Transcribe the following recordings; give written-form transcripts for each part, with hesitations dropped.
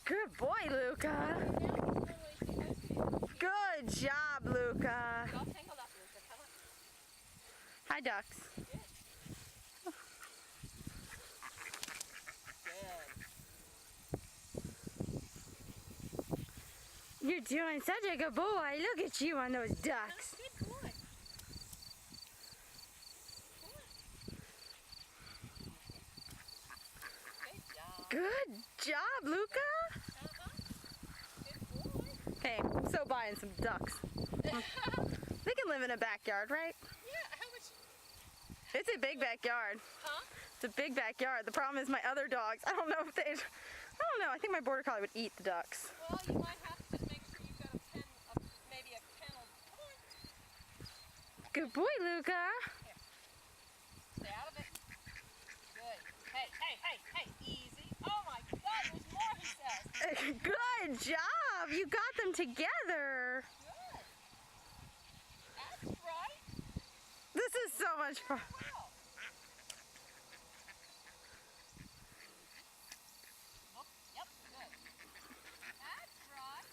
Good boy, Luca. Good job, Luca. All tangled up, Luca. Come on. Hi, ducks. Good. You're doing such a good boy. Look at you on those ducks. Good boy. Good job, Luca. Good boy. Hey, I'm so buying some ducks. They can live in a backyard, right? Yeah, how much? It's a big backyard. Huh? It's a big backyard. The problem is my other dogs. I don't know if they. I don't know. I think my border collie would eat the ducks. Well, you might have to just make sure you've got maybe a kennel. Come on. Good boy, Luca. Here. Stay out of it. Good. Hey, easy. Oh my God, there's more, he says. Good job. You got them together. Good. That's right. This is so much fun. Wow. Look, yep, good. That's right.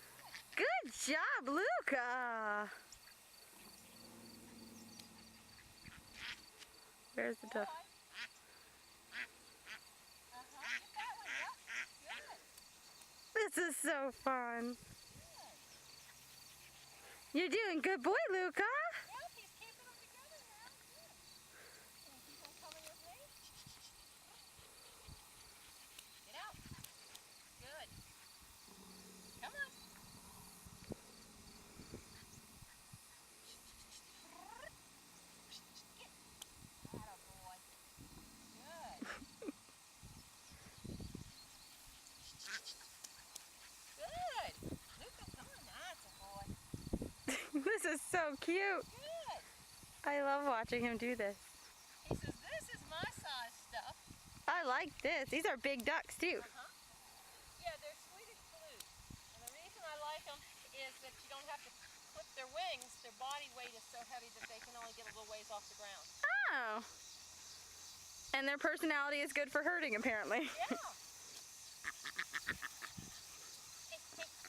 Good job, Luca. Where's the duck? Get that one, yep. Good. This is so fun. You're doing good boy, Luca. Yep, he's keeping them together now. Good. Can you keep on coming with me? Get out. Good. Come on. Get. Atta boy. Good. Good. Luca, come on. That's a boy. This is so cute. Good. I love watching him do this. He says, this is my size stuff. I like this. These are big ducks too. Yeah, they're Swedish blues. And the reason I like them is that you don't have to clip their wings. Their body weight is so heavy that they can only get a little ways off the ground. Oh. And their personality is good for herding, apparently. Yeah.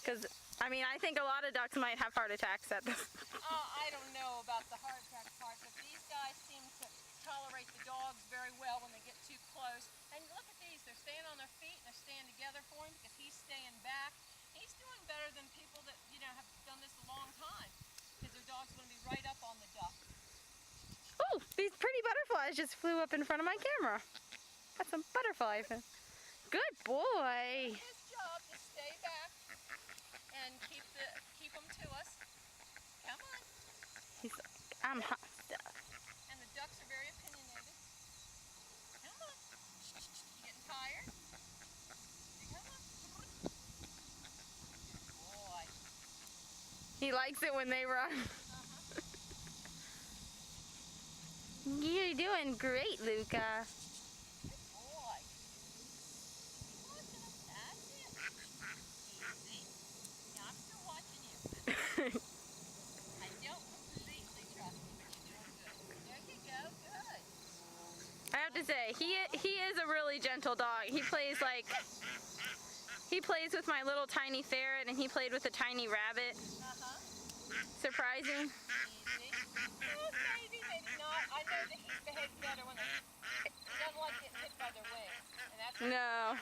Because, I mean, I think a lot of ducks might have heart attacks at this. I don't know about the heart attack part, but these guys seem to tolerate the dogs very well when they get too close. And look at these. They're staying on their feet and they're staying together for him because he's staying back. He's doing better than people that, have done this a long time because their dog's going to be right up on the duck. Oh, these pretty butterflies just flew up in front of my camera. Got some butterflies. Good boy. His job is stay back and keep them to us. Come on. He's like, I'm hot stuff. And the ducks are very opinionated. Come on. You getting tired? Come on. Boy. He likes it when they run. You're doing great, Luca. Good boy. Keep watching him. That's it. Easy. Yeah, I'm still watching you. I don't completely trust you, but you're doing good. There you go. Good. I have to say, he is a really gentle dog. He plays with my little tiny ferret, and he played with a tiny rabbit. Surprising. Easy. Well, maybe not. I know that he's behaved better when he doesn't like getting hit by their wings. And that's No.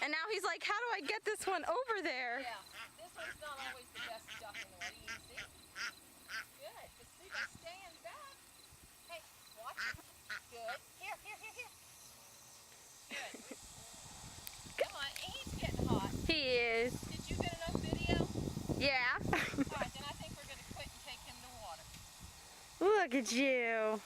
And now he's like, how do I get this one over there? Yeah. This one's not always the best duck in the world. Easy. Good. But see, by staying back. Hey, watch it. Good. Here. Good. Come on. He's getting hot. He is. Did you get enough video? Yeah. All right, then I think we're going to quit and take him to water. Look at you.